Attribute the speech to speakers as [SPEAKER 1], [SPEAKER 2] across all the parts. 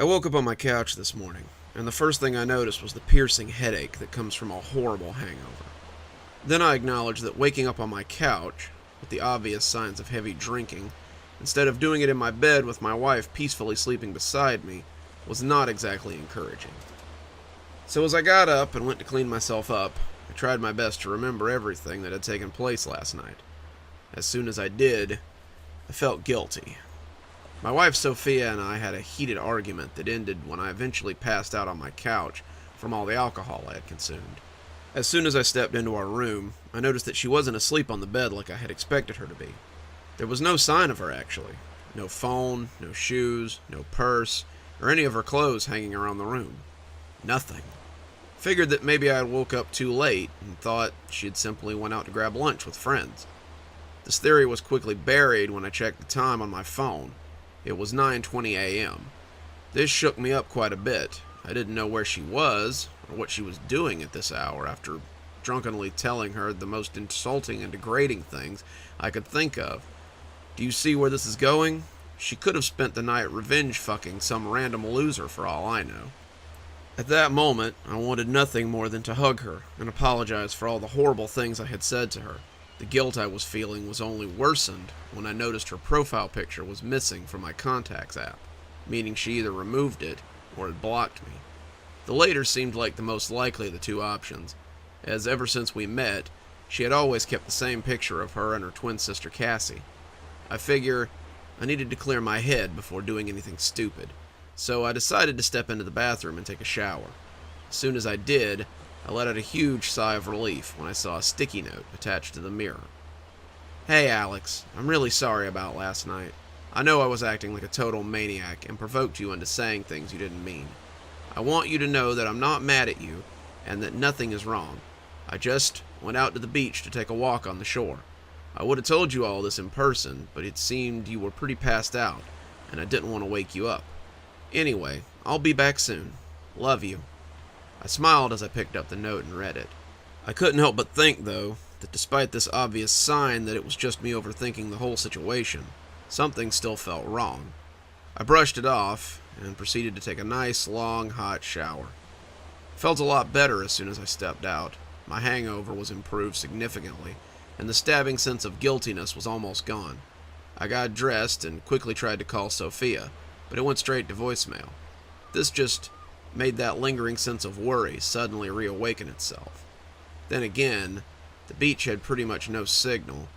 [SPEAKER 1] I woke up on my couch this morning, and the first thing I noticed was the piercing headache that comes from a horrible hangover. Then I acknowledged that waking up on my couch, with the obvious signs of heavy drinking, instead of doing it in my bed with my wife peacefully sleeping beside me, was not exactly encouraging. So as I got up and went to clean myself up, I tried my best to remember everything that had taken place last night. As soon as I did, I felt guilty. My wife Sophia and I had a heated argument that ended when I eventually passed out on my couch from all the alcohol I had consumed. As soon as I stepped into our room, I noticed that she wasn't asleep on the bed like I had expected her to be. There was no sign of her, actually. No phone, no shoes, no purse, or any of her clothes hanging around the room. Nothing. Figured that maybe I had woke up too late and thought she had simply went out to grab lunch with friends. This theory was quickly buried when I checked the time on my phone. It was 9:20 a.m. This shook me up quite a bit. I didn't know where she was or what she was doing at this hour after drunkenly telling her the most insulting and degrading things I could think of. Do you see where this is going? She could have spent the night revenge fucking some random loser for all I know. At that moment, I wanted nothing more than to hug her and apologize for all the horrible things I had said to her. The guilt I was feeling was only worsened when I noticed her profile picture was missing from my contacts app, meaning she either removed it or had blocked me. The latter seemed like the most likely of the two options, as ever since we met, she had always kept the same picture of her and her twin sister Cassie. I figure I needed to clear my head before doing anything stupid, so I decided to step into the bathroom and take a shower. As soon as I did, I let out a huge sigh of relief when I saw a sticky note attached to the mirror. Hey Alex, I'm really sorry about last night. I know I was acting like a total maniac and provoked you into saying things you didn't mean. I want you to know that I'm not mad at you and that nothing is wrong. I just went out to the beach to take a walk on the shore. I would have told you all this in person, but it seemed you were pretty passed out and I didn't want to wake you up. Anyway, I'll be back soon. Love you. I smiled as I picked up the note and read it. I couldn't help but think, though, that despite this obvious sign that it was just me overthinking the whole situation, something still felt wrong. I brushed it off and proceeded to take a nice, long, hot shower. Felt a lot better as soon as I stepped out. My hangover was improved significantly, and the stabbing sense of guiltiness was almost gone. I got dressed and quickly tried to call Sophia, but it went straight to voicemail. This just made that lingering sense of worry suddenly reawaken itself. Then again, the beach had pretty much no signal,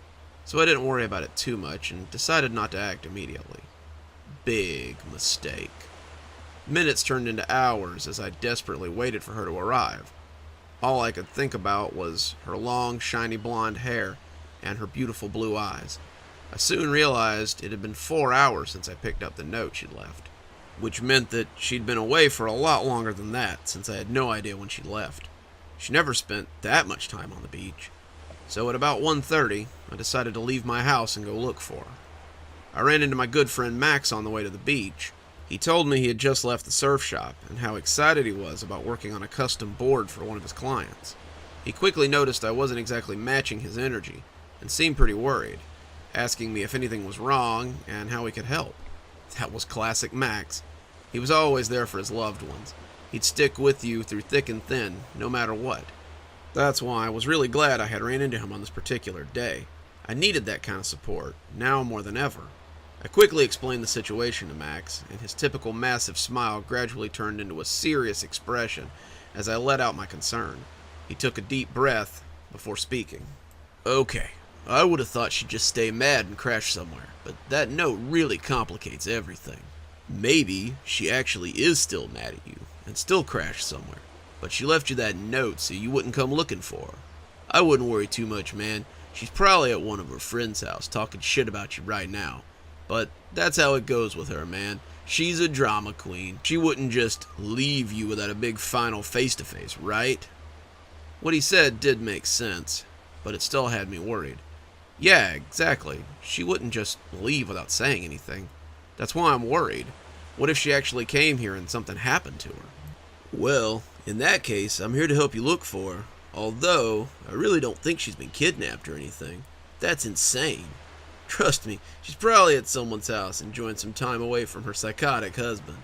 [SPEAKER 1] so I didn't worry about it too much and decided not to act immediately. Big mistake. Minutes turned into hours as I desperately waited for her to arrive. All I could think about was her long, shiny blonde hair and her beautiful blue eyes. I soon realized it had been 4 hours since I picked up the note she'd left, which meant that she'd been away for a lot longer than that, since I had no idea when she left. She never spent that much time on the beach. So at about 1:30, I decided to leave my house and go look for her. I ran into my good friend Max on the way to the beach. He told me he had just left the surf shop and how excited he was about working on a custom board for one of his clients. He quickly noticed I wasn't exactly matching his energy and seemed pretty worried, asking me if anything was wrong and how he could help. That was classic Max. He was always there for his loved ones. He'd stick with you through thick and thin, no matter what. That's why I was really glad I had ran into him on this particular day. I needed that kind of support, now more than ever. I quickly explained the situation to Max, and his typical massive smile gradually turned into a serious expression as I let out my concern. He took a deep breath before speaking. Okay, I would have thought she'd just stay mad and crash somewhere, but that note really complicates everything. Maybe she actually is still mad at you and still crashed somewhere, but she left you that note so you wouldn't come looking for her. I wouldn't worry too much, man. She's probably at one of her friends' house talking shit about you right now. But that's how it goes with her, man. She's a drama queen. She wouldn't just leave you without a big final face-to-face, right? What he said did make sense, but it still had me worried. Yeah, exactly. She wouldn't just leave without saying anything. That's why I'm worried. What if she actually came here and something happened to her? Well, in that case, I'm here to help you look for her. Although, I really don't think she's been kidnapped or anything. That's insane. Trust me, she's probably at someone's house enjoying some time away from her psychotic husband.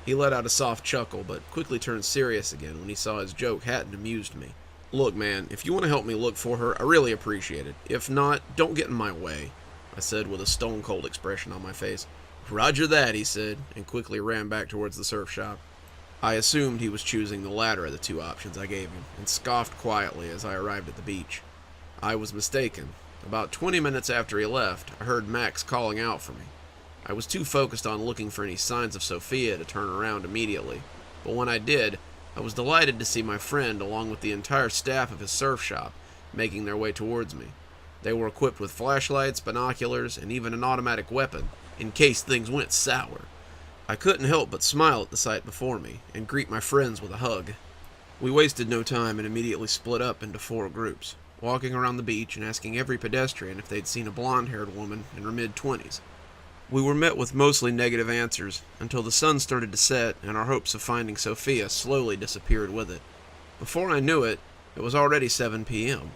[SPEAKER 1] He let out a soft chuckle, but quickly turned serious again when he saw his joke hadn't amused me. Look, man, if you want to help me look for her, I really appreciate it. If not, don't get in my way, I said with a stone-cold expression on my face. Roger that, he said, and quickly ran back towards the surf shop. I assumed he was choosing the latter of the two options I gave him, and scoffed quietly as I arrived at the beach. I was mistaken. About 20 minutes after he left, I heard Max calling out for me. I was too focused on looking for any signs of Sophia to turn around immediately, but when I did, I was delighted to see my friend along with the entire staff of his surf shop making their way towards me. They were equipped with flashlights, binoculars, and even an automatic weapon, in case things went sour. I couldn't help but smile at the sight before me, and greet my friends with a hug. We wasted no time and immediately split up into 4 groups, walking around the beach and asking every pedestrian if they'd seen a blonde-haired woman in her mid-20s. We were met with mostly negative answers, until the sun started to set and our hopes of finding Sophia slowly disappeared with it. Before I knew it, it was already 7 p.m.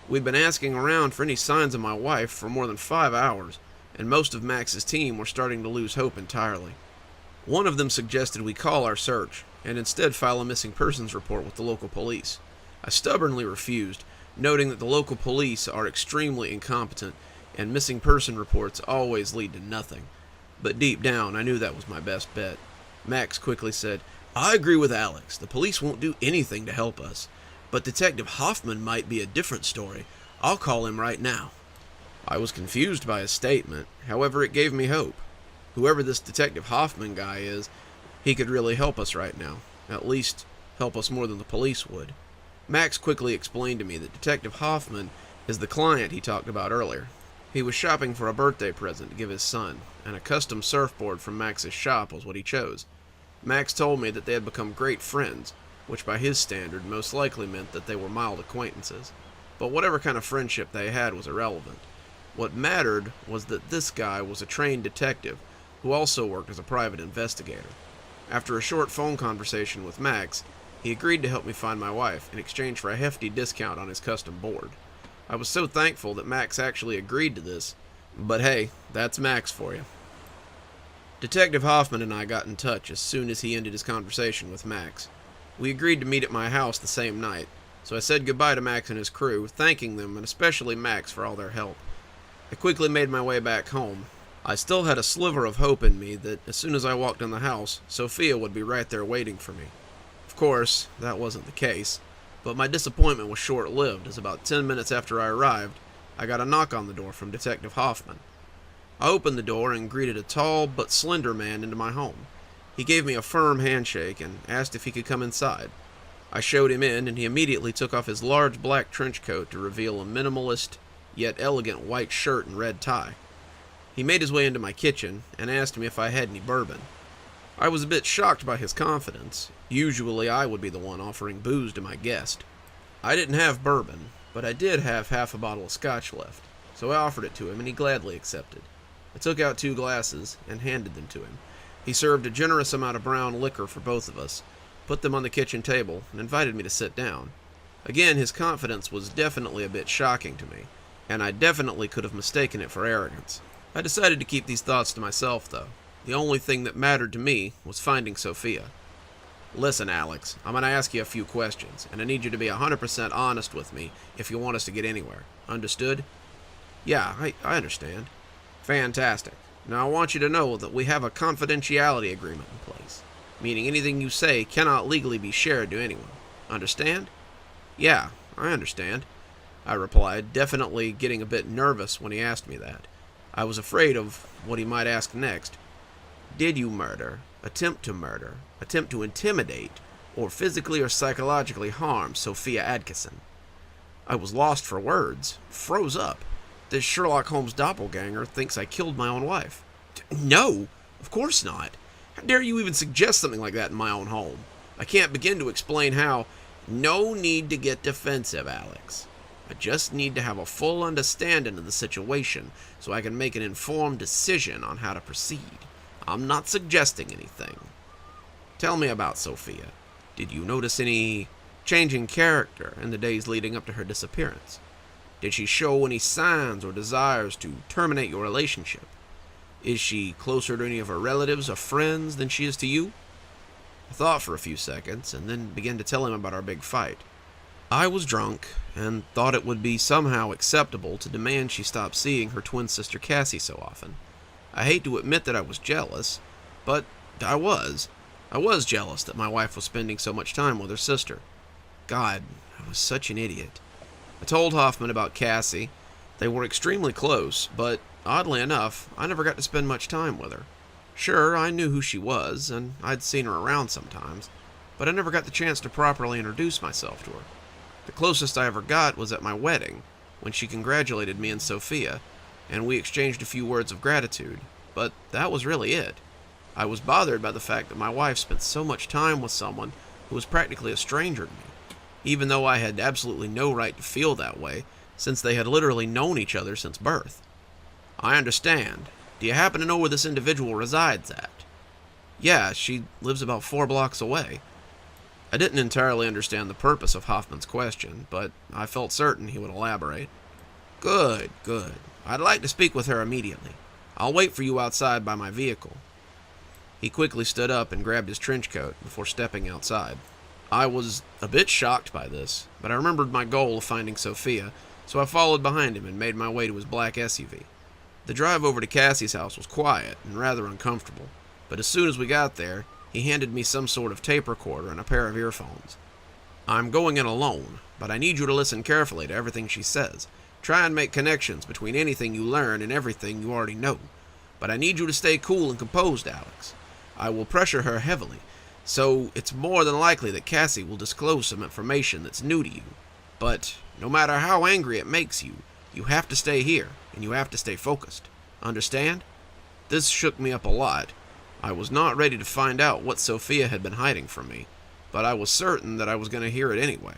[SPEAKER 1] We'd been asking around for any signs of my wife for more than 5 hours, and most of Max's team were starting to lose hope entirely. One of them suggested we call our search, and instead file a missing persons report with the local police. I stubbornly refused, noting that the local police are extremely incompetent, and missing person reports always lead to nothing. But deep down, I knew that was my best bet. Max quickly said, I agree with Alex. The police won't do anything to help us. But Detective Hoffman might be a different story. I'll call him right now. I was confused by his statement. However, it gave me hope. Whoever this Detective Hoffman guy is, he could really help us right now. At least, help us more than the police would. Max quickly explained to me that Detective Hoffman is the client he talked about earlier. He was shopping for a birthday present to give his son, and a custom surfboard from Max's shop was what he chose. Max told me that they had become great friends, which by his standard most likely meant that they were mild acquaintances. But whatever kind of friendship they had was irrelevant. What mattered was that this guy was a trained detective who also worked as a private investigator. After a short phone conversation with Max, he agreed to help me find my wife in exchange for a hefty discount on his custom board. I was so thankful that Max actually agreed to this, but hey, that's Max for you. Detective Hoffman and I got in touch as soon as he ended his conversation with Max. We agreed to meet at my house the same night, so I said goodbye to Max and his crew, thanking them and especially Max for all their help. I quickly made my way back home. I still had a sliver of hope in me that as soon as I walked in the house, Sophia would be right there waiting for me. Of course, that wasn't the case, but my disappointment was short-lived as about 10 minutes after I arrived, I got a knock on the door from Detective Hoffman. I opened the door and greeted a tall but slender man into my home. He gave me a firm handshake and asked if he could come inside. I showed him in, and he immediately took off his large black trench coat to reveal a minimalist yet elegant white shirt and red tie. He made his way into my kitchen and asked me if I had any bourbon. I was a bit shocked by his confidence. Usually I would be the one offering booze to my guest. I didn't have bourbon, but I did have half a bottle of scotch left, so I offered it to him and he gladly accepted. I took out 2 glasses and handed them to him. He served a generous amount of brown liquor for both of us, put them on the kitchen table, and invited me to sit down. Again, his confidence was definitely a bit shocking to me, and I definitely could have mistaken it for arrogance. I decided to keep these thoughts to myself, though. The only thing that mattered to me was finding Sophia. Listen, Alex, I'm going to ask you a few questions, and I need you to be 100% honest with me if you want us to get anywhere. Understood? Yeah, I understand. Fantastic. Now I want you to know that we have a confidentiality agreement in place, meaning anything you say cannot legally be shared to anyone. Understand? Yeah, I understand, I replied, definitely getting a bit nervous when he asked me that. I was afraid of what he might ask next. Did you murder, attempt to intimidate, or physically or psychologically harm Sophia Adkisson? I was lost for words, froze up. This Sherlock Holmes doppelganger thinks I killed my own wife. No, of course not. How dare you even suggest something like that in my own home? I can't begin to explain how. No need to get defensive, Alex. I just need to have a full understanding of the situation so I can make an informed decision on how to proceed. I'm not suggesting anything. Tell me about Sophia. Did you notice any change in character in the days leading up to her disappearance? Did she show any signs or desires to terminate your relationship? Is she closer to any of her relatives or friends than she is to you? I thought for a few seconds, and then began to tell him about our big fight. I was drunk, and thought it would be somehow acceptable to demand she stop seeing her twin sister Cassie so often. I hate to admit that I was jealous, but I was. I was jealous that my wife was spending so much time with her sister. God, I was such an idiot. I told Hoffman about Cassie. They were extremely close, but oddly enough, I never got to spend much time with her. Sure, I knew who she was, and I'd seen her around sometimes, but I never got the chance to properly introduce myself to her. The closest I ever got was at my wedding, when she congratulated me and Sophia, and we exchanged a few words of gratitude, but that was really it. I was bothered by the fact that my wife spent so much time with someone who was practically a stranger to me, even though I had absolutely no right to feel that way, since they had literally known each other since birth. I understand. Do you happen to know where this individual resides at? Yeah, she lives about 4 blocks away. I didn't entirely understand the purpose of Hoffman's question, but I felt certain he would elaborate. Good, good. I'd like to speak with her immediately. I'll wait for you outside by my vehicle. He quickly stood up and grabbed his trench coat before stepping outside. I was a bit shocked by this, but I remembered my goal of finding Sophia, so I followed behind him and made my way to his black SUV. The drive over to Cassie's house was quiet and rather uncomfortable, but as soon as we got there, he handed me some sort of tape recorder and a pair of earphones. I'm going in alone, but I need you to listen carefully to everything she says. Try and make connections between anything you learn and everything you already know. But I need you to stay cool and composed, Alex. I will pressure her heavily, so it's more than likely that Cassie will disclose some information that's new to you. But no matter how angry it makes you, you have to stay here, and you have to stay focused. Understand? This shook me up a lot. I was not ready to find out what Sophia had been hiding from me, but I was certain that I was going to hear it anyway.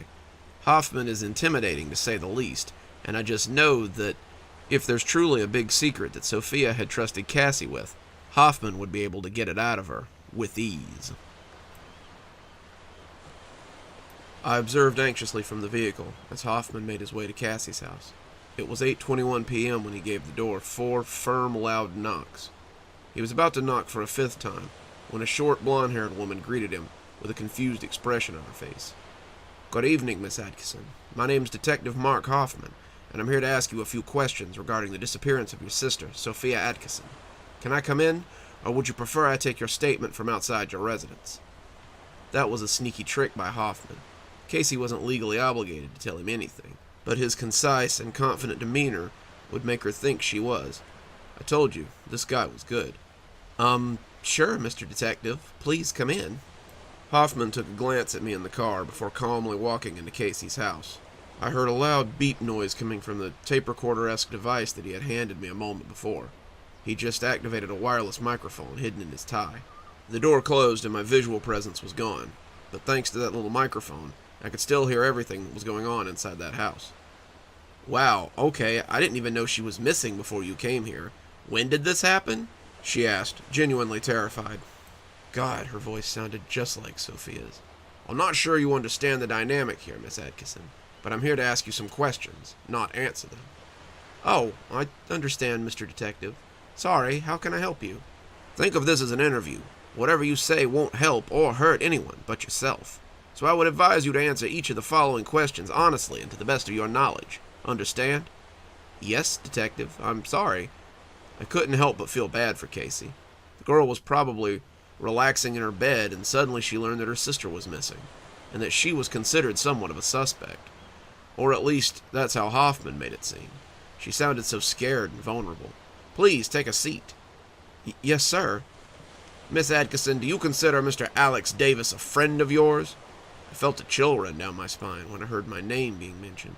[SPEAKER 1] Hoffman is intimidating, to say the least, and I just know that if there's truly a big secret that Sophia had trusted Cassie with, Hoffman would be able to get it out of her with ease. I observed anxiously from the vehicle as Hoffman made his way to Cassie's house. It was 8:21 p.m. when he gave the door 4 firm, loud knocks. He was about to knock for a 5th time when a short, blonde-haired woman greeted him with a confused expression on her face. Good evening, Miss Atkinson. My name's Detective Mark Hoffman, and I'm here to ask you a few questions regarding the disappearance of your sister, Sophia Atkinson. Can I come in, or would you prefer I take your statement from outside your residence? That was a sneaky trick by Hoffman. Casey wasn't legally obligated to tell him anything, but his concise and confident demeanor would make her think she was. I told you, this guy was good. Sure, Mr. Detective. Please come in. Hoffman took a glance at me in the car before calmly walking into Casey's house. I heard a loud beep noise coming from the tape recorder-esque device that he had handed me a moment before. He just activated a wireless microphone hidden in his tie. The door closed and my visual presence was gone, but thanks to that little microphone, I could still hear everything that was going on inside that house. Wow, okay, I didn't even know she was missing before you came here. When did this happen? She asked, genuinely terrified. God, her voice sounded just like Sophia's. I'm not sure you understand the dynamic here, Miss Atkinson, but I'm here to ask you some questions, not answer them. Oh, I understand, Mr. Detective. Sorry, how can I help you? Think of this as an interview. Whatever you say won't help or hurt anyone but yourself. So I would advise you to answer each of the following questions honestly and to the best of your knowledge. Understand? Yes, Detective. I'm sorry. I couldn't help but feel bad for Casey. The girl was probably relaxing in her bed, and suddenly she learned that her sister was missing, and that she was considered somewhat of a suspect. Or at least, that's how Hoffman made it seem. She sounded so scared and vulnerable. Please, take a seat. Yes, sir. Miss Atkinson, do you consider Mr. Alex Davis a friend of yours? I felt a chill run down my spine when I heard my name being mentioned.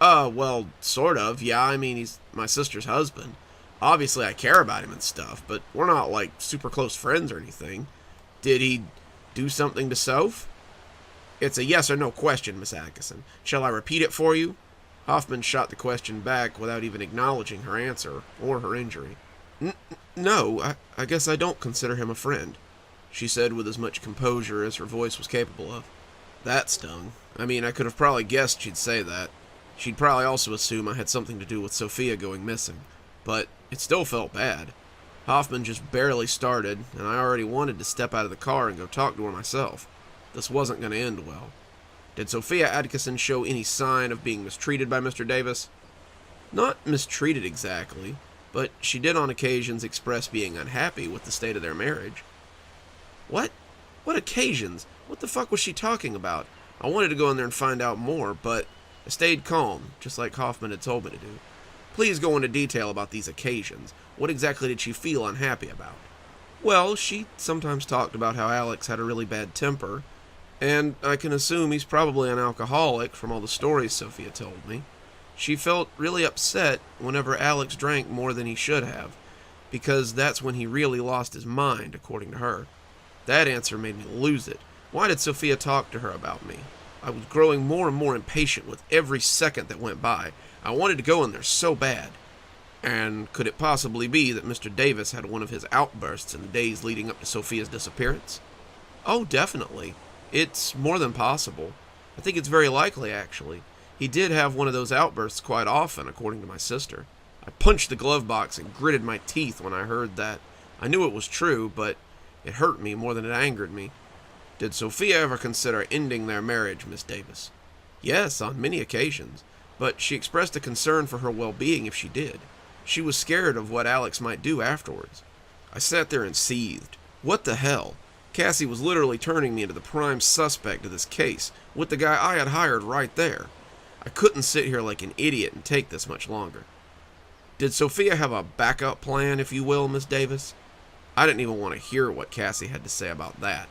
[SPEAKER 1] Well, sort of, yeah, I mean, he's my sister's husband. Obviously, I care about him and stuff, but we're not, like, super close friends or anything. Did he do something to Soph? It's a yes or no question, Miss Atkinson. Shall I repeat it for you? Hoffman shot the question back without even acknowledging her answer or her injury. No, I guess I don't consider him a friend, she said with as much composure as her voice was capable of. That stung. I mean, I could have probably guessed she'd say that. She'd probably also assume I had something to do with Sophia going missing, but it still felt bad. Hoffman just barely started, and I already wanted to step out of the car and go talk to her myself. This wasn't going to end well. Did Sophia Atkinson show any sign of being mistreated by Mr. Davis? Not mistreated exactly, but she did on occasions express being unhappy with the state of their marriage. What? What occasions? What the fuck was she talking about? I wanted to go in there and find out more, but I stayed calm, just like Hoffman had told me to do. Please go into detail about these occasions. What exactly did she feel unhappy about? Well, she sometimes talked about how Alex had a really bad temper, and I can assume he's probably an alcoholic from all the stories Sophia told me. She felt really upset whenever Alex drank more than he should have, because that's when he really lost his mind, according to her. That answer made me lose it. Why did Sophia talk to her about me? I was growing more and more impatient with every second that went by. I wanted to go in there so bad. And could it possibly be that Mr. Davis had one of his outbursts in the days leading up to Sophia's disappearance? Oh, definitely. It's more than possible. I think it's very likely, actually. He did have one of those outbursts quite often, according to my sister. I punched the glove box and gritted my teeth when I heard that. I knew it was true, but it hurt me more than it angered me. Did Sophia ever consider ending their marriage, Miss Davis? Yes, on many occasions, but she expressed a concern for her well-being if she did. She was scared of what Alex might do afterwards. I sat there and seethed. What the hell? Cassie was literally turning me into the prime suspect of this case, with the guy I had hired right there. I couldn't sit here like an idiot and take this much longer. Did Sophia have a backup plan, if you will, Miss Davis? I didn't even want to hear what Cassie had to say about that.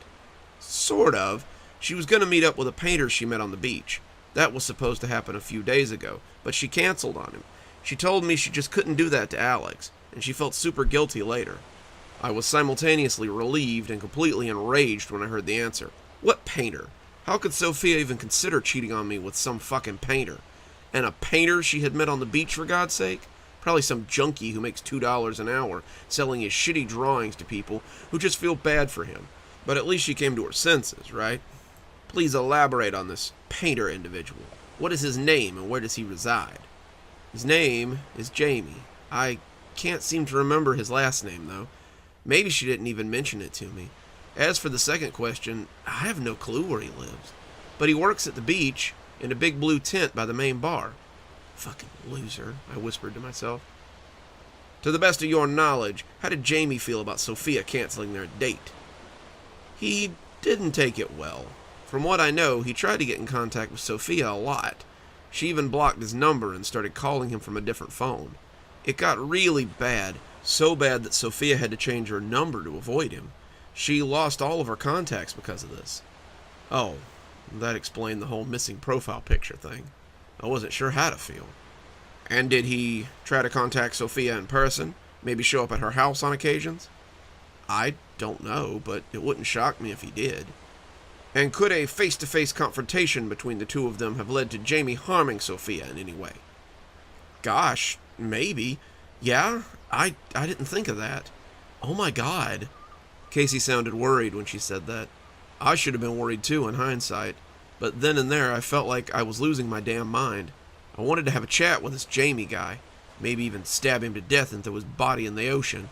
[SPEAKER 1] Sort of. She was going to meet up with a painter she met on the beach. That was supposed to happen a few days ago, but she canceled on him. She told me she just couldn't do that to Alex, and she felt super guilty later. I was simultaneously relieved and completely enraged when I heard the answer. What painter? How could Sophia even consider cheating on me with some fucking painter? And a painter she had met on the beach, for God's sake? Probably some junkie who makes $2 an hour selling his shitty drawings to people who just feel bad for him. But at least she came to her senses, right? Please elaborate on this painter individual. What is his name and where does he reside? His name is Jamie. I can't seem to remember his last name, though. Maybe she didn't even mention it to me. As for the second question, I have no clue where he lives. But he works at the beach in a big blue tent by the main bar. Fucking loser, I whispered to myself. To the best of your knowledge, how did Jamie feel about Sophia canceling their date? He didn't take it well. From what I know, he tried to get in contact with Sophia a lot. She even blocked his number and started calling him from a different phone. It got really bad, so bad that Sophia had to change her number to avoid him. She lost all of her contacts because of this. Oh, that explained the whole missing profile picture thing. I wasn't sure how to feel. And did he try to contact Sophia in person? Maybe show up at her house on occasions? I don't know, but it wouldn't shock me if he did. And could a face-to-face confrontation between the two of them have led to Jamie harming Sophia in any way? Gosh, maybe. Yeah, I didn't think of that. Oh my God. Casey sounded worried when she said that. I should have been worried too in hindsight, but then and there I felt like I was losing my damn mind. I wanted to have a chat with this Jamie guy, maybe even stab him to death and throw his body in the ocean.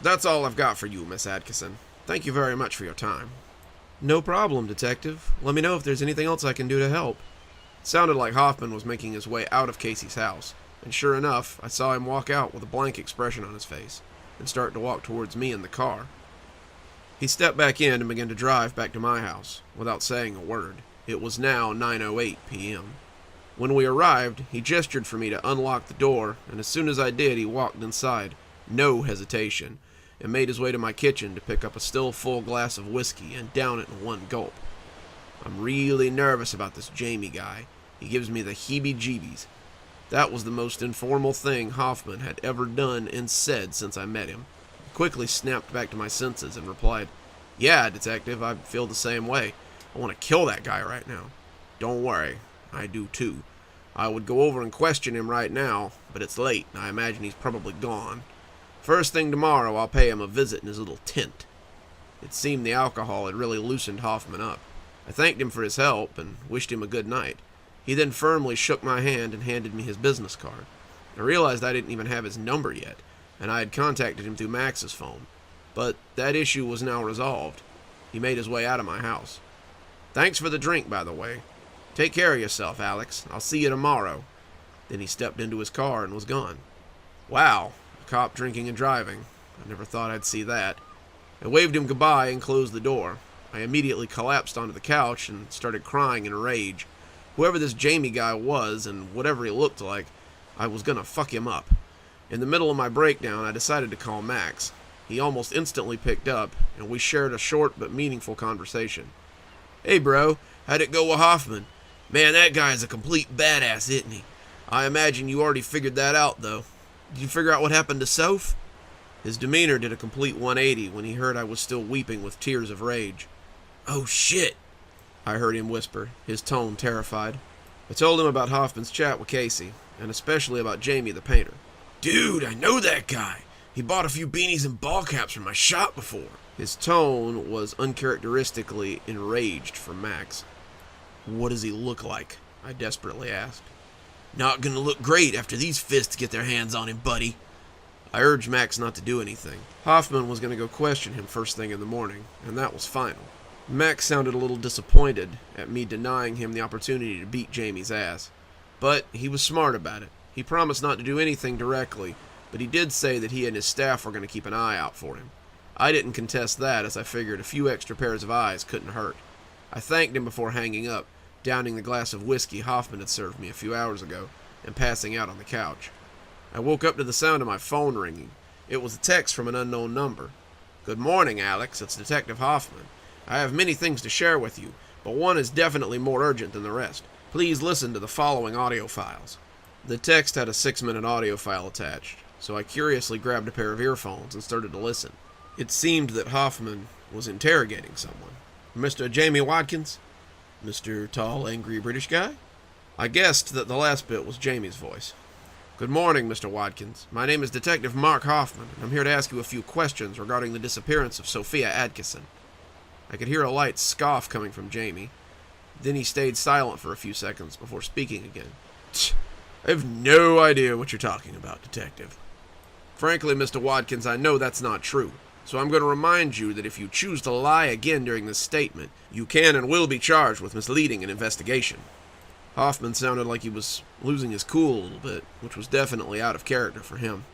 [SPEAKER 1] That's all I've got for you, Miss Atkinson. Thank you very much for your time. No problem, Detective. Let me know if there's anything else I can do to help. It sounded like Hoffman was making his way out of Casey's house, and sure enough, I saw him walk out with a blank expression on his face and start to walk towards me in the car. He stepped back in and began to drive back to my house, without saying a word. It was now 9:08 p.m. When we arrived, he gestured for me to unlock the door, and as soon as I did, he walked inside, no hesitation, and made his way to my kitchen to pick up a still full glass of whiskey and down it in one gulp. I'm really nervous about this Jamie guy. He gives me the heebie-jeebies. That was the most informal thing Hoffman had ever done and said since I met him. I quickly snapped back to my senses and replied, "Yeah, Detective, I feel the same way. I want to kill that guy right now." "Don't worry, I do too. I would go over and question him right now, but it's late, and I imagine he's probably gone. First thing tomorrow, I'll pay him a visit in his little tent." It seemed the alcohol had really loosened Hoffman up. I thanked him for his help and wished him a good night. He then firmly shook my hand and handed me his business card. I realized I didn't even have his number yet. and I had contacted him through Max's phone. But that issue was now resolved. He made his way out of my house. Thanks for the drink, by the way. Take care of yourself, Alex. I'll see you tomorrow. Then he stepped into his car and was gone. Wow, a cop drinking and driving. I never thought I'd see that. I waved him goodbye and closed the door. I immediately collapsed onto the couch and started crying in a rage. Whoever this Jamie guy was, and whatever he looked like, I was gonna fuck him up. In the middle of my breakdown, I decided to call Max. He almost instantly picked up, and we shared a short but meaningful conversation. Hey bro, how'd it go with Hoffman? Man, that guy is a complete badass, isn't he? I imagine you already figured that out, though. Did you figure out what happened to Soph? His demeanor did a complete 180 when he heard I was still weeping with tears of rage. Oh shit, I heard him whisper, his tone terrified. I told him about Hoffman's chat with Casey, and especially about Jamie the painter. Dude, I know that guy. He bought a few beanies and ball caps from my shop before. His tone was uncharacteristically enraged for Max. What does he look like? I desperately asked. Not gonna look great after these fists get their hands on him, buddy. I urged Max not to do anything. Hoffman was gonna go question him first thing in the morning, and that was final. Max sounded a little disappointed at me denying him the opportunity to beat Jamie's ass. But he was smart about it. He promised not to do anything directly, but he did say that he and his staff were going to keep an eye out for him. I didn't contest that, as I figured a few extra pairs of eyes couldn't hurt. I thanked him before hanging up, downing the glass of whiskey Hoffman had served me a few hours ago, and passing out on the couch. I woke up to the sound of my phone ringing. It was a text from an unknown number. Good morning, Alex. It's Detective Hoffman. I have many things to share with you, but one is definitely more urgent than the rest. Please listen to the following audio files. The text had a 6-minute audio file attached, so I curiously grabbed a pair of earphones and started to listen. It seemed that Hoffman was interrogating someone. Mr. Jamie Watkins? Mr. Tall, angry British guy? I guessed that the last bit was Jamie's voice. Good morning, Mr. Watkins. My name is Detective Mark Hoffman, and I'm here to ask you a few questions regarding the disappearance of Sophia Adkisson. I could hear a light scoff coming from Jamie. Then he stayed silent for a few seconds before speaking again. I have no idea what you're talking about, Detective. Frankly, Mr. Watkins, I know that's not true. So I'm going to remind you that if you choose to lie again during this statement, you can and will be charged with misleading an investigation. Hoffman sounded like he was losing his cool a little bit, which was definitely out of character for him.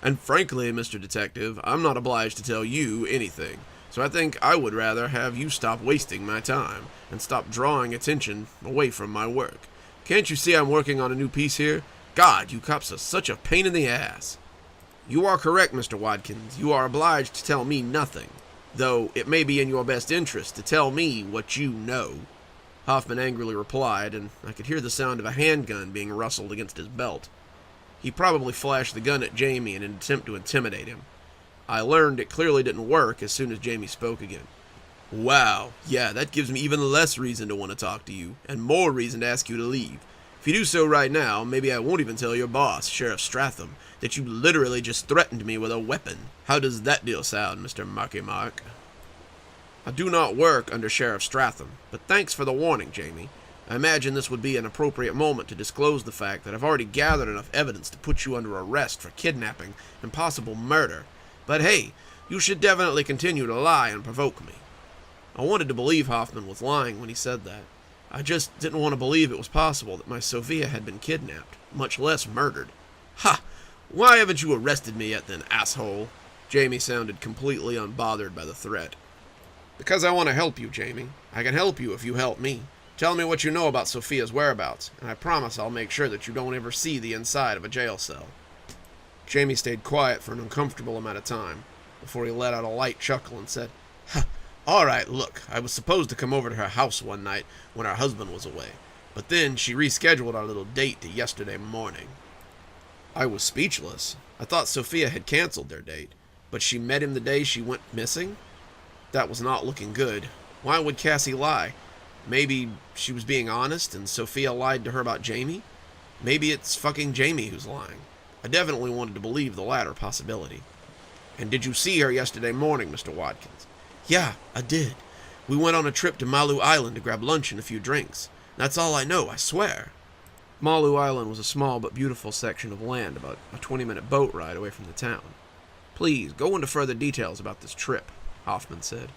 [SPEAKER 1] And frankly, Mr. Detective, I'm not obliged to tell you anything. So I think I would rather have you stop wasting my time and stop drawing attention away from my work. Can't you see I'm working on a new piece here? God, you cops are such a pain in the ass. You are correct, Mr. Watkins. You are obliged to tell me nothing, though it may be in your best interest to tell me what you know. Hoffman angrily replied, and I could hear the sound of a handgun being rustled against his belt. He probably flashed the gun at Jamie in an attempt to intimidate him. I learned it clearly didn't work as soon as Jamie spoke again. Wow, yeah, that gives me even less reason to want to talk to you, and more reason to ask you to leave. If you do so right now, maybe I won't even tell your boss, Sheriff Stratham, that you literally just threatened me with a weapon. How does that deal sound, Mr. Marky Mark? I do not work under Sheriff Stratham, but thanks for the warning, Jamie. I imagine this would be an appropriate moment to disclose the fact that I've already gathered enough evidence to put you under arrest for kidnapping and possible murder. But hey, you should definitely continue to lie and provoke me. I wanted to believe Hoffman was lying when he said that. I just didn't want to believe it was possible that my Sophia had been kidnapped, much less murdered. Ha! Why haven't you arrested me yet then, asshole? Jamie sounded completely unbothered by the threat. Because I want to help you, Jamie. I can help you if you help me. Tell me what you know about Sophia's whereabouts, and I promise I'll make sure that you don't ever see the inside of a jail cell. Jamie stayed quiet for an uncomfortable amount of time, before he let out a light chuckle and said, All right, look, I was supposed to come over to her house one night when her husband was away, but then she rescheduled our little date to yesterday morning. I was speechless. I thought Sophia had canceled their date, but she met him the day she went missing? That was not looking good. Why would Cassie lie? Maybe she was being honest and Sophia lied to her about Jamie? Maybe it's fucking Jamie who's lying. I definitely wanted to believe the latter possibility. And did you see her yesterday morning, Mr. Watkins? Yeah, I did. We went on a trip to Malu Island to grab lunch and a few drinks. That's all I know, I swear. Malu Island was a small but beautiful section of land about a 20-minute boat ride away from the town. Please, go into further details about this trip, Hoffman said.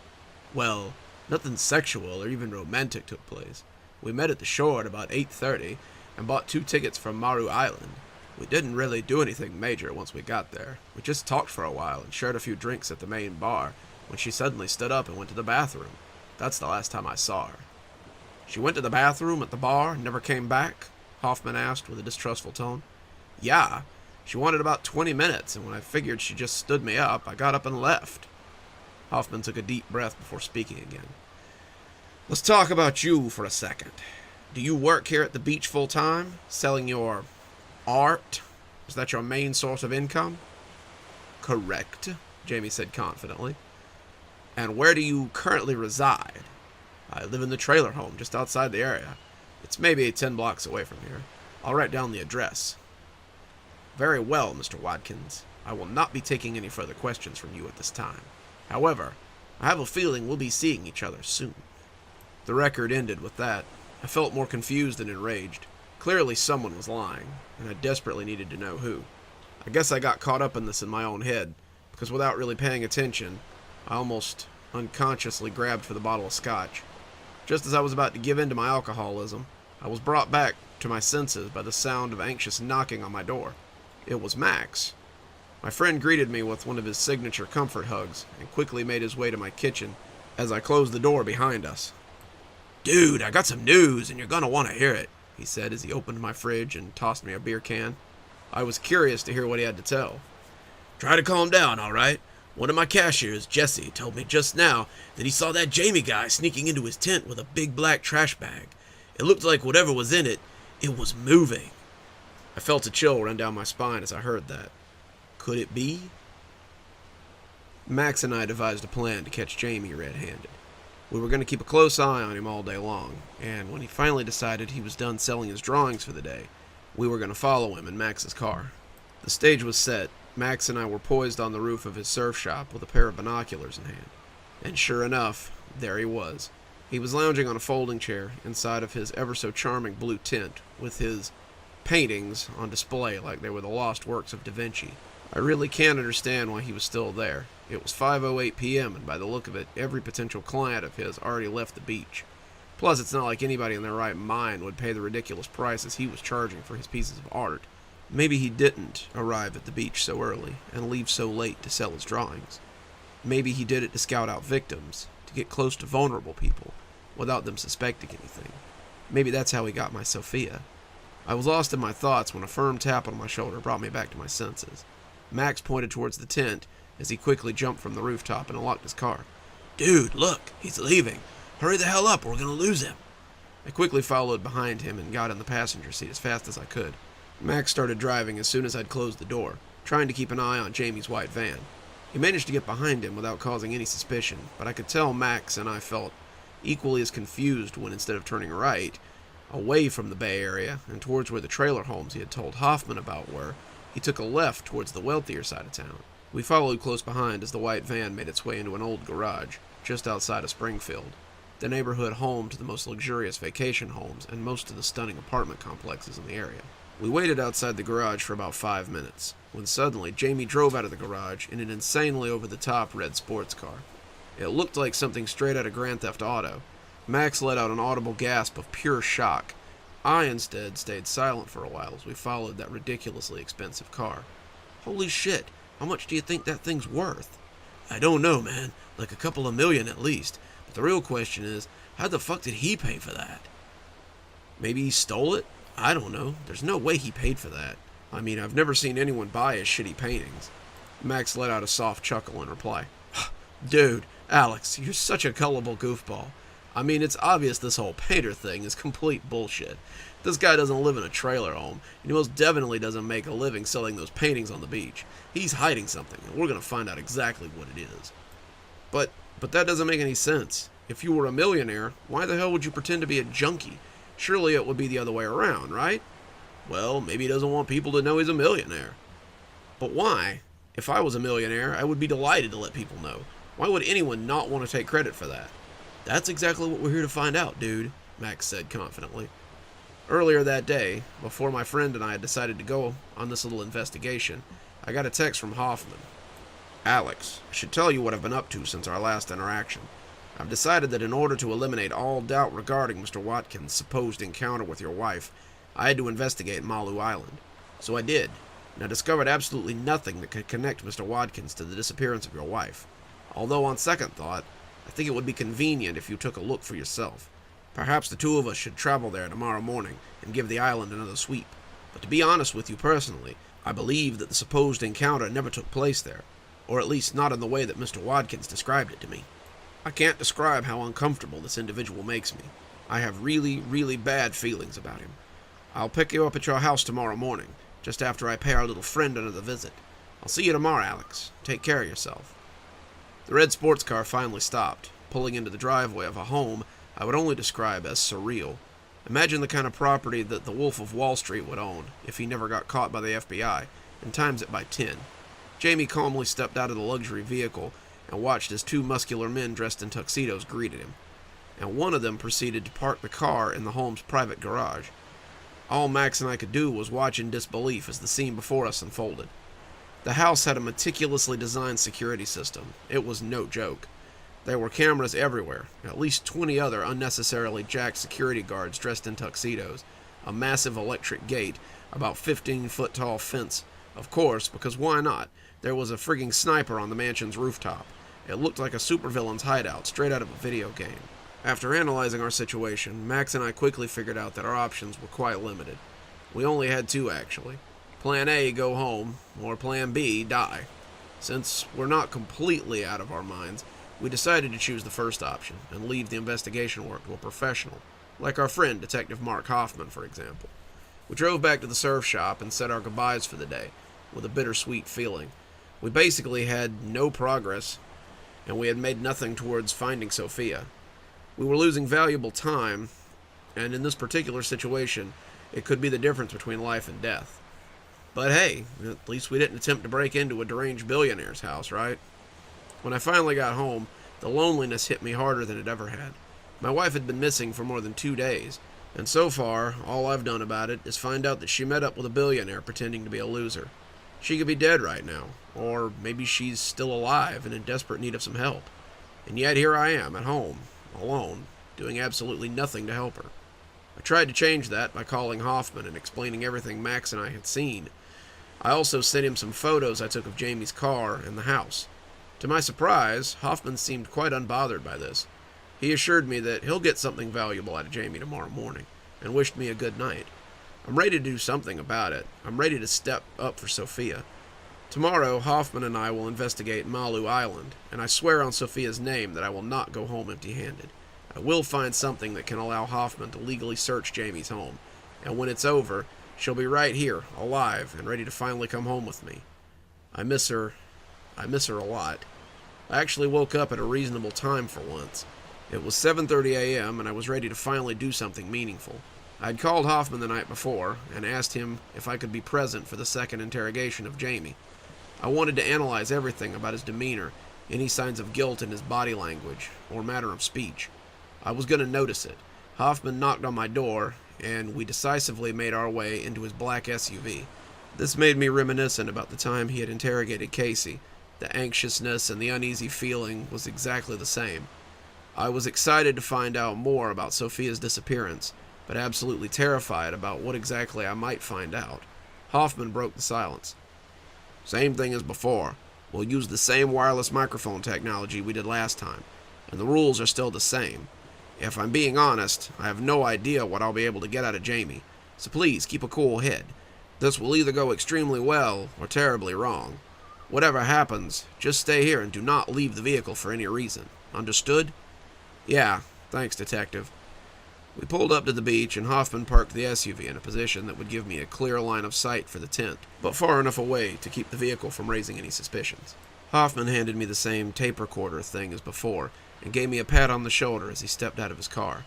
[SPEAKER 1] Well, nothing sexual or even romantic took place. We met at the shore at about 8:30 and bought 2 tickets from Maru Island. We didn't really do anything major once we got there. We just talked for a while and shared a few drinks at the main bar when she suddenly stood up and went to the bathroom. That's the last time I saw her. She went to the bathroom at the bar and never came back? Hoffman asked with a distrustful tone. Yeah, she wanted about 20 minutes, and when I figured she just stood me up, I got up and left. Hoffman took a deep breath before speaking again. Let's talk about you for a second. Do you work here at the beach full time, selling your art? Is that your main source of income? Correct, Jamie said confidently. And where do you currently reside? I live in the trailer home just outside the area. It's maybe 10 blocks away from here. I'll write down the address. Very well, Mr. Watkins. I will not be taking any further questions from you at this time. However, I have a feeling we'll be seeing each other soon. The record ended with that. I felt more confused than enraged. Clearly someone was lying, and I desperately needed to know who. I guess I got caught up in this in my own head, because without really paying attention, I almost unconsciously grabbed for the bottle of scotch. Just as I was about to give in to my alcoholism, I was brought back to my senses by the sound of anxious knocking on my door. It was Max. My friend greeted me with one of his signature comfort hugs and quickly made his way to my kitchen as I closed the door behind us. Dude, I got some news and you're gonna want to hear it, he said as he opened my fridge and tossed me a beer can. I was curious to hear what he had to tell. Try to calm down, all right? One of my cashiers, Jesse, told me just now that he saw that Jamie guy sneaking into his tent with a big black trash bag. It looked like whatever was in it, it was moving. I felt a chill run down my spine as I heard that. Could it be? Max and I devised a plan to catch Jamie red-handed. We were going to keep a close eye on him all day long, and when he finally decided he was done selling his drawings for the day, we were going to follow him in Max's car. The stage was set. Max and I were poised on the roof of his surf shop with a pair of binoculars in hand. And sure enough, there he was. He was lounging on a folding chair inside of his ever-so-charming blue tent with his paintings on display like they were the lost works of Da Vinci. I really can't understand why he was still there. It was 5:08 p.m., and by the look of it, every potential client of his already left the beach. Plus, it's not like anybody in their right mind would pay the ridiculous prices he was charging for his pieces of art. Maybe he didn't arrive at the beach so early and leave so late to sell his drawings. Maybe he did it to scout out victims, to get close to vulnerable people, without them suspecting anything. Maybe that's how he got my Sophia. I was lost in my thoughts when a firm tap on my shoulder brought me back to my senses. Max pointed towards the tent as he quickly jumped from the rooftop and unlocked his car. Dude, look, he's leaving. Hurry the hell up or we're going to lose him. I quickly followed behind him and got in the passenger seat as fast as I could. Max started driving as soon as I'd closed the door, trying to keep an eye on Jamie's white van. He managed to get behind him without causing any suspicion, but I could tell Max and I felt equally as confused when, instead of turning right, away from the Bay Area and towards where the trailer homes he had told Hoffman about were, he took a left towards the wealthier side of town. We followed close behind as the white van made its way into an old garage, just outside of Springfield, the neighborhood home to the most luxurious vacation homes and most of the stunning apartment complexes in the area. We waited outside the garage for about 5 minutes, when suddenly Jamie drove out of the garage in an insanely over-the-top red sports car. It looked like something straight out of Grand Theft Auto. Max let out an audible gasp of pure shock. I instead stayed silent for a while as we followed that ridiculously expensive car. Holy shit, how much do you think that thing's worth? I don't know, man. Like a couple of million at least. But the real question is, how the fuck did he pay for that? Maybe he stole it? I don't know. There's no way he paid for that. I mean, I've never seen anyone buy his shitty paintings. Max let out a soft chuckle in reply. Dude, Alex, you're such a gullible goofball. I mean, it's obvious this whole painter thing is complete bullshit. This guy doesn't live in a trailer home, and he most definitely doesn't make a living selling those paintings on the beach. He's hiding something, and we're going to find out exactly what it is. But that doesn't make any sense. If you were a millionaire, why the hell would you pretend to be a junkie? Surely it would be the other way around, right? Well, maybe he doesn't want people to know he's a millionaire. But why? If I was a millionaire, I would be delighted to let people know. Why would anyone not want to take credit for that? That's exactly what we're here to find out, dude, Max said confidently. Earlier that day, before my friend and I had decided to go on this little investigation, I got a text from Hoffman. Alex, I should tell you what I've been up to since our last interaction. I've decided that in order to eliminate all doubt regarding Mr. Watkins' supposed encounter with your wife, I had to investigate Malu Island. So I did, and I discovered absolutely nothing that could connect Mr. Watkins to the disappearance of your wife. Although on second thought, I think it would be convenient if you took a look for yourself. Perhaps the two of us should travel there tomorrow morning and give the island another sweep. But to be honest with you personally, I believe that the supposed encounter never took place there, or at least not in the way that Mr. Watkins described it to me. I can't describe how uncomfortable this individual makes me. I have really, really bad feelings about him. I'll pick you up at your house tomorrow morning, just after I pay our little friend another visit. I'll see you tomorrow, Alex. Take care of yourself. The red sports car finally stopped, pulling into the driveway of a home I would only describe as surreal. Imagine the kind of property that the Wolf of Wall Street would own if he never got caught by the FBI, and times it by 10. Jamie calmly stepped out of the luxury vehicle and watched as two muscular men dressed in tuxedos greeted him, and one of them proceeded to park the car in the home's private garage. All Max and I could do was watch in disbelief as the scene before us unfolded. The house had a meticulously designed security system. It was no joke. There were cameras everywhere, at least 20 other unnecessarily jacked security guards dressed in tuxedos, a massive electric gate, about 15-foot tall fence. Of course, because why not? There was a frigging sniper on the mansion's rooftop. It looked like a supervillain's hideout, straight out of a video game. After analyzing our situation, Max and I quickly figured out that our options were quite limited. We only had two, actually. Plan A, go home, or Plan B, die. Since we're not completely out of our minds, we decided to choose the first option and leave the investigation work to a professional, like our friend Detective Mark Hoffman, for example. We drove back to the surf shop and said our goodbyes for the day, with a bittersweet feeling. We basically had no progress, and we had made nothing towards finding Sophia. We were losing valuable time, and in this particular situation, it could be the difference between life and death. But hey, at least we didn't attempt to break into a deranged billionaire's house, right? When I finally got home, the loneliness hit me harder than it ever had. My wife had been missing for more than 2 days, and so far, all I've done about it is find out that she met up with a billionaire pretending to be a loser. She could be dead right now, or maybe she's still alive and in desperate need of some help. And yet here I am, at home, alone, doing absolutely nothing to help her. I tried to change that by calling Hoffman and explaining everything Max and I had seen. I also sent him some photos I took of Jamie's car and the house. To my surprise, Hoffman seemed quite unbothered by this. He assured me that he'll get something valuable out of Jamie tomorrow morning, and wished me a good night. I'm ready to do something about it. I'm ready to step up for Sophia. Tomorrow, Hoffman and I will investigate Malu Island, and I swear on Sophia's name that I will not go home empty-handed. I will find something that can allow Hoffman to legally search Jamie's home, and when it's over, she'll be right here, alive, and ready to finally come home with me. I miss her a lot. I actually woke up at a reasonable time for once. It was 7:30 a.m., and I was ready to finally do something meaningful. I'd called Hoffman the night before, and asked him if I could be present for the second interrogation of Jamie. I wanted to analyze everything about his demeanor, any signs of guilt in his body language, or manner of speech. I was going to notice it. Hoffman knocked on my door, and we decisively made our way into his black SUV. This made me reminiscent about the time he had interrogated Casey. The anxiousness and the uneasy feeling was exactly the same. I was excited to find out more about Sophia's disappearance, but absolutely terrified about what exactly I might find out. Hoffman broke the silence. Same thing as before. We'll use the same wireless microphone technology we did last time, and the rules are still the same. If I'm being honest, I have no idea what I'll be able to get out of Jamie, so please keep a cool head. This will either go extremely well or terribly wrong. Whatever happens, just stay here and do not leave the vehicle for any reason. Understood? Yeah, thanks, Detective. We pulled up to the beach, and Hoffman parked the SUV in a position that would give me a clear line of sight for the tent, but far enough away to keep the vehicle from raising any suspicions. Hoffman handed me the same tape recorder thing as before, and gave me a pat on the shoulder as he stepped out of his car.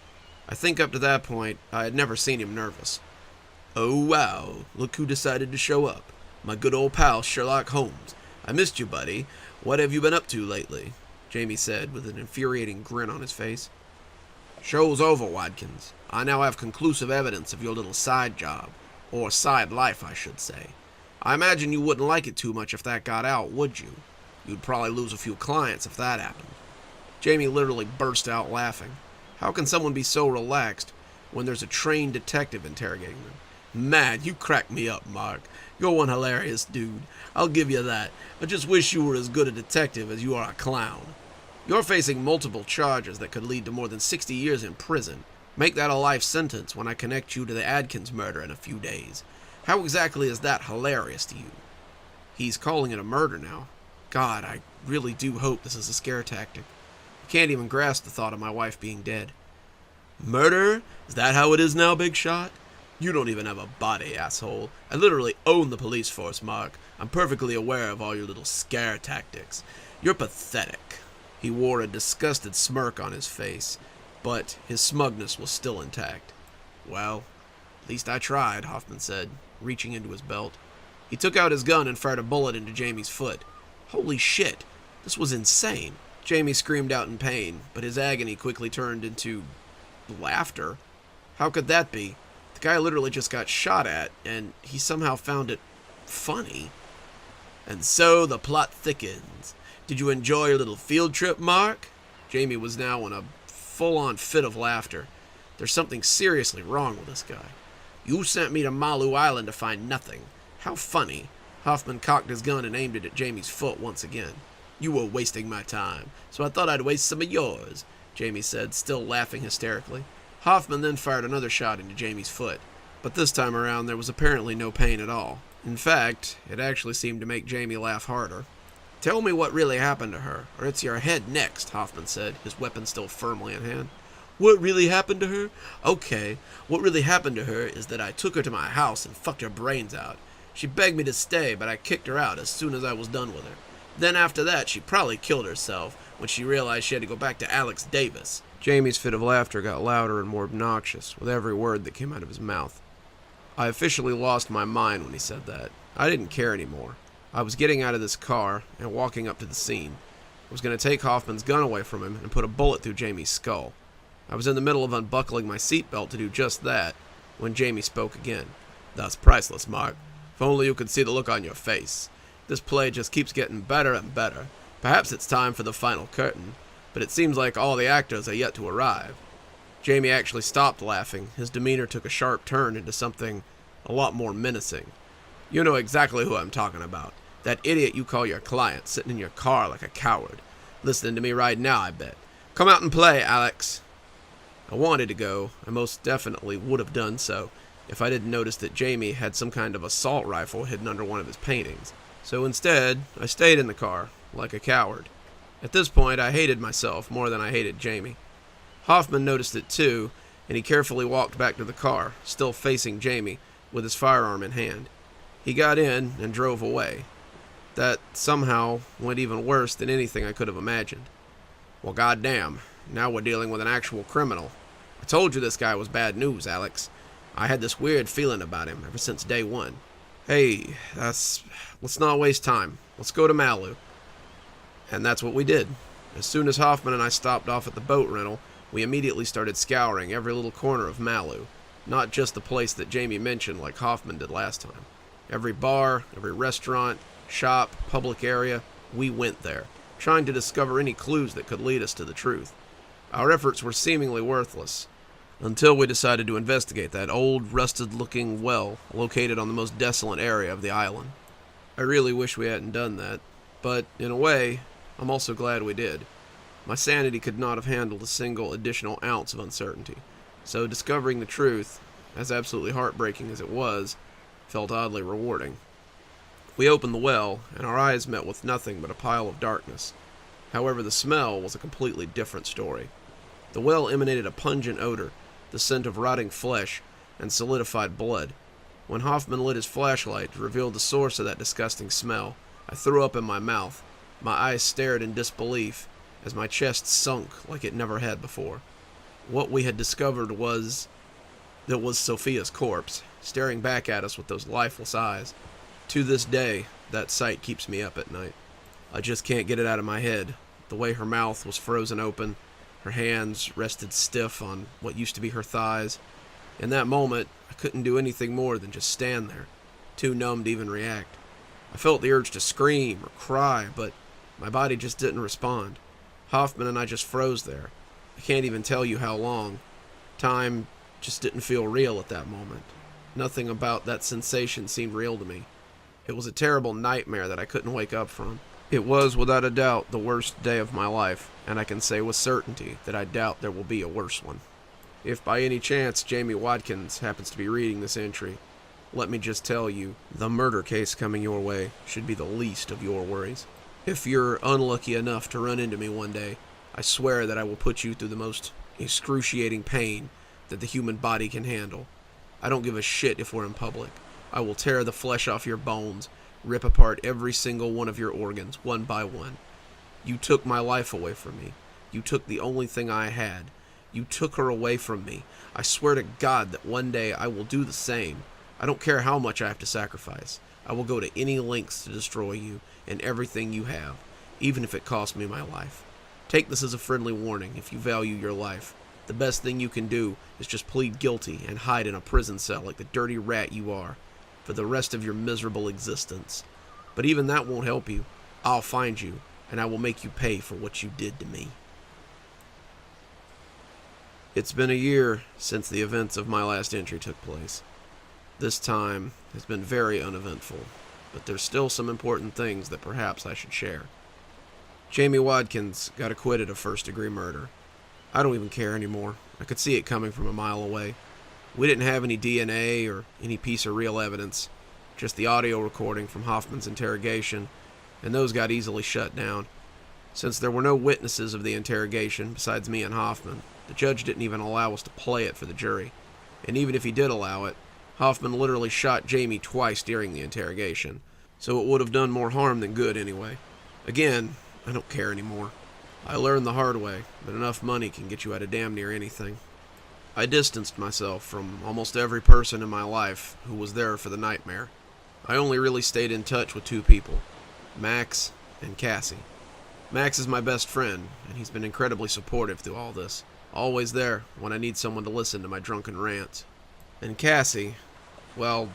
[SPEAKER 1] I think up to that point, I had never seen him nervous. Oh wow, look who decided to show up. My good old pal Sherlock Holmes. I missed you, buddy. What have you been up to lately? Jamie said, with an infuriating grin on his face. Show's over, Watkins. I now have conclusive evidence of your little side job. Or side life, I should say. I imagine you wouldn't like it too much if that got out, would you? You'd probably lose a few clients if that happened. Jamie literally burst out laughing. How can someone be so relaxed when there's a trained detective interrogating them? Man, you crack me up, Mark. You're one hilarious dude. I'll give you that. I just wish you were as good a detective as you are a clown. You're facing multiple charges that could lead to more than 60 years in prison. Make that a life sentence when I connect you to the Adkins murder in a few days. How exactly is that hilarious to you? He's calling it a murder now. God, I really do hope this is a scare tactic. I can't even grasp the thought of my wife being dead. Murder? Is that how it is now, Big Shot? You don't even have a body, asshole. I literally own the police force, Mark. I'm perfectly aware of all your little scare tactics. You're pathetic. He wore a disgusted smirk on his face, but his smugness was still intact. Well, at least I tried, Hoffman said, reaching into his belt. He took out his gun and fired a bullet into Jamie's foot. Holy shit, this was insane. Jamie screamed out in pain, but his agony quickly turned into laughter. How could that be? The guy literally just got shot at, and he somehow found it funny. And so the plot thickens. Did you enjoy your little field trip, Mark? Jamie was now in a full-on fit of laughter. There's something seriously wrong with this guy. You sent me to Malu Island to find nothing. How funny. Hoffman cocked his gun and aimed it at Jamie's foot once again. You were wasting my time, so I thought I'd waste some of yours, Jamie said, still laughing hysterically. Hoffman then fired another shot into Jamie's foot, but this time around there was apparently no pain at all. In fact, it actually seemed to make Jamie laugh harder. Tell me what really happened to her, or it's your head next, Hoffman said, his weapon still firmly in hand. What really happened to her? Okay, what really happened to her is that I took her to my house and fucked her brains out. She begged me to stay, but I kicked her out as soon as I was done with her. Then after that, she probably killed herself when she realized she had to go back to Alex Davis. Jamie's fit of laughter got louder and more obnoxious with every word that came out of his mouth. I officially lost my mind when he said that. I didn't care anymore. I was getting out of this car and walking up to the scene. I was going to take Hoffman's gun away from him and put a bullet through Jamie's skull. I was in the middle of unbuckling my seatbelt to do just that when Jamie spoke again. That's priceless, Mark. If only you could see the look on your face. This play just keeps getting better and better. Perhaps it's time for the final curtain, but it seems like all the actors are yet to arrive. Jamie actually stopped laughing. His demeanor took a sharp turn into something a lot more menacing. You know exactly who I'm talking about. That idiot you call your client, sitting in your car like a coward. Listening to me right now, I bet. Come out and play, Alex. I wanted to go. I most definitely would have done so if I didn't notice that Jamie had some kind of assault rifle hidden under one of his paintings. So instead, I stayed in the car, like a coward. At this point, I hated myself more than I hated Jamie. Hoffman noticed it too, and he carefully walked back to the car, still facing Jamie, with his firearm in hand. He got in and drove away. That somehow went even worse than anything I could have imagined. Well, goddamn, now we're dealing with an actual criminal. I told you this guy was bad news, Alex. I had this weird feeling about him ever since day one. Hey, let's not waste time. Let's go to Malu. And that's what we did. As soon as Hoffman and I stopped off at the boat rental, we immediately started scouring every little corner of Malu. Not just the place that Jamie mentioned like Hoffman did last time. Every bar, every restaurant, shop, public area, we went there, trying to discover any clues that could lead us to the truth. Our efforts were seemingly worthless, until we decided to investigate that old, rusted-looking well located on the most desolate area of the island. I really wish we hadn't done that, but in a way, I'm also glad we did. My sanity could not have handled a single additional ounce of uncertainty, so discovering the truth, as absolutely heartbreaking as it was, felt oddly rewarding. We opened the well, and our eyes met with nothing but a pile of darkness. However, the smell was a completely different story. The well emanated a pungent odor, the scent of rotting flesh and solidified blood. When Hoffman lit his flashlight to reveal the source of that disgusting smell, I threw up in my mouth. My eyes stared in disbelief as my chest sunk like it never had before. What we had discovered was Sophia's corpse, staring back at us with those lifeless eyes. To this day, that sight keeps me up at night. I just can't get it out of my head. The way her mouth was frozen open, her hands rested stiff on what used to be her thighs. In that moment, I couldn't do anything more than just stand there, too numb to even react. I felt the urge to scream or cry, but My body just didn't respond. Hoffman and I just froze there. I can't even tell you how long. Time just didn't feel real at that moment. Nothing about that sensation seemed real to me. It was a terrible nightmare that I couldn't wake up from. It was, without a doubt, the worst day of my life, and I can say with certainty that I doubt there will be a worse one. If by any chance Jamie Watkins happens to be reading this entry, let me just tell you, the murder case coming your way should be the least of your worries. If you're unlucky enough to run into me one day, I swear that I will put you through the most excruciating pain that the human body can handle. I don't give a shit if we're in public. I will tear the flesh off your bones, rip apart every single one of your organs, one by one. You took my life away from me. You took the only thing I had. You took her away from me. I swear to God that one day I will do the same. I don't care how much I have to sacrifice. I will go to any lengths to destroy you and everything you have, even if it costs me my life. Take this as a friendly warning if you value your life. The best thing you can do is just plead guilty and hide in a prison cell like the dirty rat you are for the rest of your miserable existence. But even that won't help you. I'll find you, and I will make you pay for what you did to me. It's been a year since the events of my last entry took place. This time has been very uneventful, but there's still some important things that perhaps I should share. Jamie Watkins got acquitted of first-degree murder. I don't even care anymore. I could see it coming from a mile away. We didn't have any DNA or any piece of real evidence, just the audio recording from Hoffman's interrogation, and those got easily shut down. Since there were no witnesses of the interrogation besides me and Hoffman, the judge didn't even allow us to play it for the jury. And even if he did allow it, Hoffman literally shot Jamie twice during the interrogation, so it would have done more harm than good anyway. Again, I don't care anymore. I learned the hard way that enough money can get you out of damn near anything. I distanced myself from almost every person in my life who was there for the nightmare. I only really stayed in touch with two people, Max and Cassie. Max is my best friend, and he's been incredibly supportive through all this, always there when I need someone to listen to my drunken rants. And Cassie, well,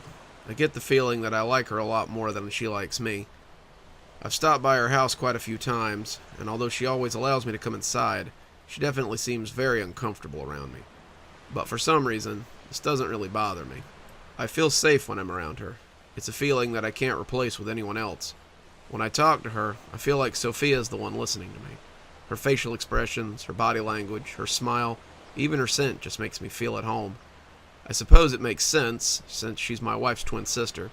[SPEAKER 1] I get the feeling that I like her a lot more than she likes me. I've stopped by her house quite a few times, and although she always allows me to come inside, she definitely seems very uncomfortable around me. But for some reason, this doesn't really bother me. I feel safe when I'm around her. It's a feeling that I can't replace with anyone else. When I talk to her, I feel like Sophia's the one listening to me. Her facial expressions, her body language, her smile, even her scent just makes me feel at home. I suppose it makes sense, since she's my wife's twin sister,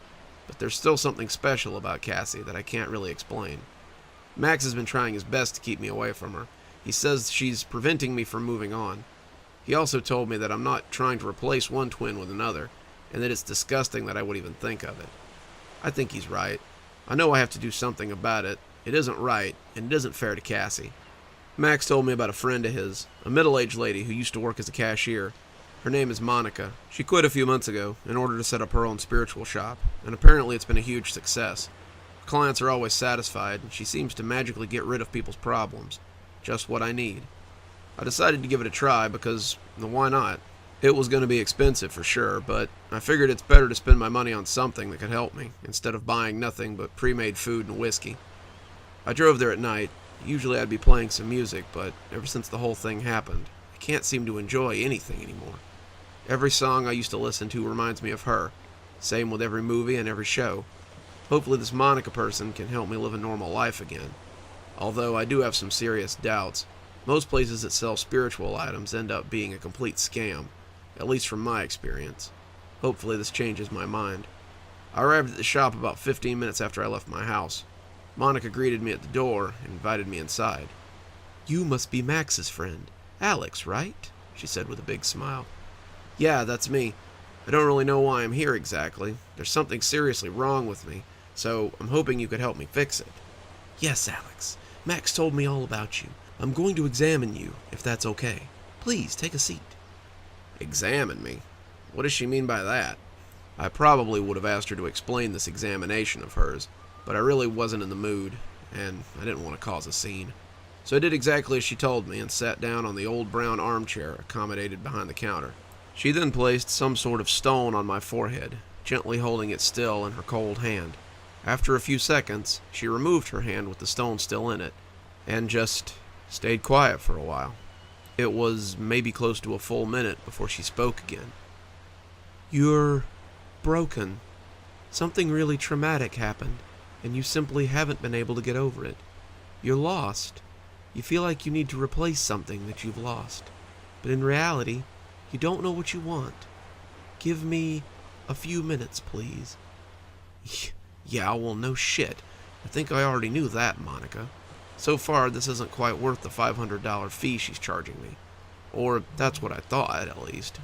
[SPEAKER 1] but there's still something special about Cassie that I can't really explain. Max has been trying his best to keep me away from her. He says she's preventing me from moving on. He also told me that I'm not trying to replace one twin with another, and that it's disgusting that I would even think of it. I think he's right. I know I have to do something about it. It isn't right, and it isn't fair to Cassie. Max told me about a friend of his, a middle-aged lady who used to work as a cashier. Her name is Monica. She quit a few months ago in order to set up her own spiritual shop, and apparently it's been a huge success. Clients are always satisfied, and she seems to magically get rid of people's problems. Just what I need. I decided to give it a try because, why not? It was going to be expensive for sure, but I figured it's better to spend my money on something that could help me, instead of buying nothing but pre-made food and whiskey. I drove there at night. Usually I'd be playing some music, but ever since the whole thing happened, I can't seem to enjoy anything anymore. Every song I used to listen to reminds me of her. Same with every movie and every show. Hopefully this Monica person can help me live a normal life again. Although I do have some serious doubts. Most places that sell spiritual items end up being a complete scam, at least from my experience. Hopefully this changes my mind. I arrived at the shop about 15 minutes after I left my house. Monica greeted me at the door and invited me inside. "You must be Max's friend, Alex, right?" she said with a big smile. "Yeah, that's me. I don't really know why I'm here exactly. There's something seriously wrong with me, so I'm hoping you could help me fix it." "Yes, Alex. Max told me all about you. I'm going to examine you, if that's okay. Please, take a seat." Examine me? What does she mean by that? I probably would have asked her to explain this examination of hers, but I really wasn't in the mood, and I didn't want to cause a scene. So I did exactly as she told me and sat down on the old brown armchair accommodated behind the counter. She then placed some sort of stone on my forehead, gently holding it still in her cold hand. After a few seconds, she removed her hand with the stone still in it, and just stayed quiet for a while. It was maybe close to a full minute before she spoke again. "You're broken. Something really traumatic happened, and you simply haven't been able to get over it. You're lost. You feel like you need to replace something that you've lost. But in reality, you don't know what you want. Give me a few minutes, please." Yeah, well, no shit. I think I already knew that, Monica. So far, this isn't quite worth the $500 fee she's charging me. Or that's what I thought, at least.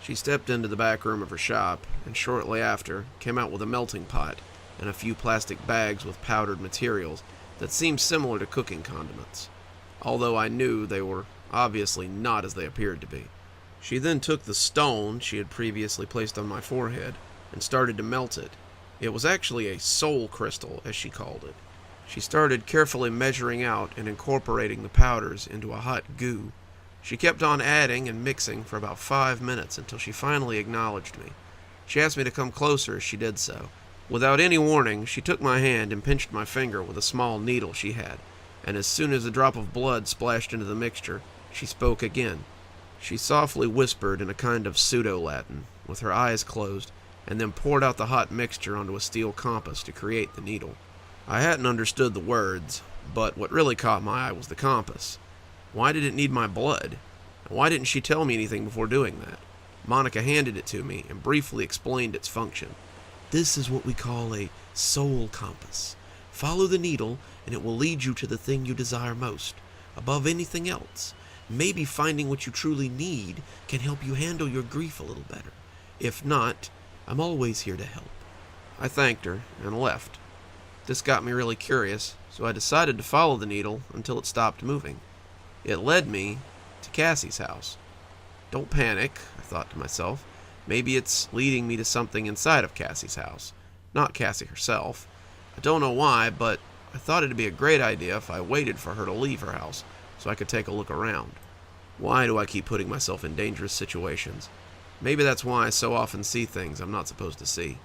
[SPEAKER 1] She stepped into the back room of her shop, and shortly after, came out with a melting pot and a few plastic bags with powdered materials that seemed similar to cooking condiments, although I knew they were obviously not as they appeared to be. She then took the stone she had previously placed on my forehead and started to melt it. It was actually a soul crystal, as she called it. She started carefully measuring out and incorporating the powders into a hot goo. She kept on adding and mixing for about 5 minutes until she finally acknowledged me. She asked me to come closer as she did so. Without any warning, she took my hand and pinched my finger with a small needle she had, and as soon as a drop of blood splashed into the mixture, she spoke again. She softly whispered in a kind of pseudo-Latin, with her eyes closed, and then poured out the hot mixture onto a steel compass to create the needle. I hadn't understood the words, but what really caught my eye was the compass. Why did it need my blood? And why didn't she tell me anything before doing that? Monica handed it to me and briefly explained its function. "This is what we call a soul compass. Follow the needle, and it will lead you to the thing you desire most, above anything else. Maybe finding what you truly need can help you handle your grief a little better. If not, I'm always here to help." I thanked her and left. This got me really curious, so I decided to follow the needle until it stopped moving. It led me to Cassie's house. Don't panic, I thought to myself. Maybe it's leading me to something inside of Cassie's house, not Cassie herself. I don't know why, but I thought it'd be a great idea if I waited for her to leave her house so I could take a look around. Why do I keep putting myself in dangerous situations? Maybe that's why I so often see things I'm not supposed to see.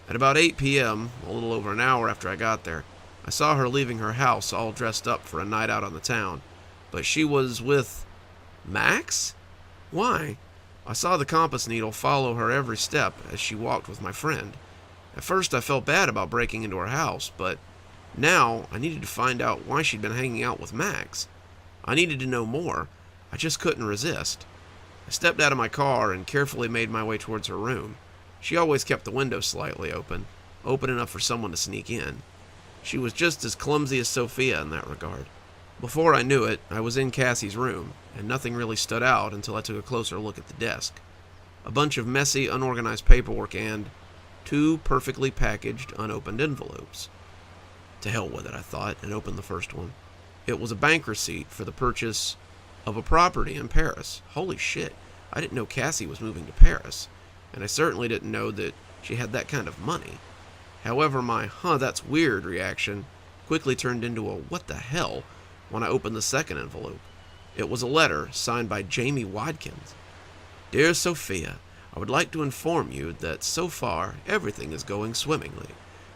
[SPEAKER 1] At about 8 p.m., a little over an hour after I got there, I saw her leaving her house all dressed up for a night out on the town. But she was with Max? Why? I saw the compass needle follow her every step as she walked with my friend. At first I felt bad about breaking into her house, but now I needed to find out why she'd been hanging out with Max. I needed to know more. I just couldn't resist. I stepped out of my car and carefully made my way towards her room. She always kept the window slightly open enough for someone to sneak in. She was just as clumsy as Sophia in that regard. Before I knew it, I was in Cassie's room, and nothing really stood out until I took a closer look at the desk. A bunch of messy, unorganized paperwork and 2 perfectly packaged, unopened envelopes. To hell with it, I thought, and opened the first one. It was a bank receipt for the purchase of a property in Paris. Holy shit, I didn't know Cassie was moving to Paris, and I certainly didn't know that she had that kind of money. However, my that's weird reaction quickly turned into a what the hell when I opened the second envelope. It was a letter signed by Jamie Watkins. "Dear Sophia, I would like to inform you that so far everything is going swimmingly.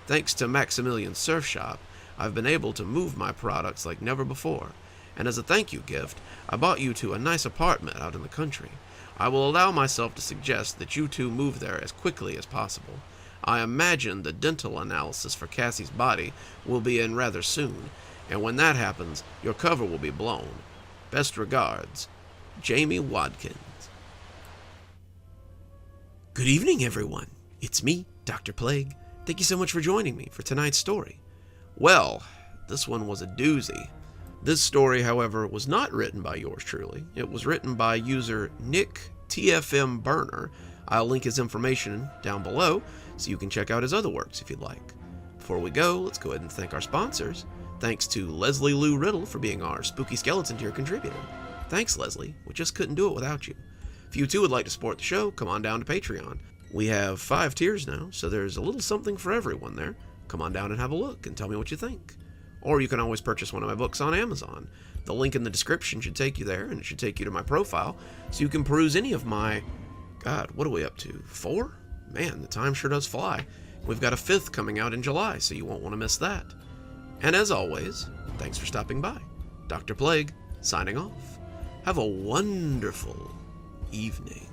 [SPEAKER 1] Thanks to Maximilian's Surf Shop, I've been able to move my products like never before, and as a thank you gift, I bought you 2 a nice apartment out in the country. I will allow myself to suggest that you 2 move there as quickly as possible. I imagine the dental analysis for Cassie's body will be in rather soon, and when that happens, your cover will be blown. Best regards, Jamie Watkins." Good evening, everyone. It's me, Dr. Plague. Thank you so much for joining me for tonight's story. Well, this one was a doozy. This story, however, was not written by yours truly. It was written by user Nick TFM Burner. I'll link his information down below so you can check out his other works if you'd like. Before we go, let's go ahead and thank our sponsors. Thanks to Leslie Lou Riddle for being our Spooky Skeleton tier contributor. Thanks, Leslie. We just couldn't do it without you. If you too would like to support the show, come on down to Patreon. We have 5 tiers now, so there's a little something for everyone there. Come on down and have a look and tell me what you think. Or you can always purchase one of my books on Amazon. The link in the description should take you there, and it should take you to my profile, so you can peruse any of my... God, what are we up to? 4? Man, the time sure does fly. We've got a 5th coming out in July, so you won't want to miss that. And as always, thanks for stopping by. Dr. Plague, signing off. Have a wonderful evening.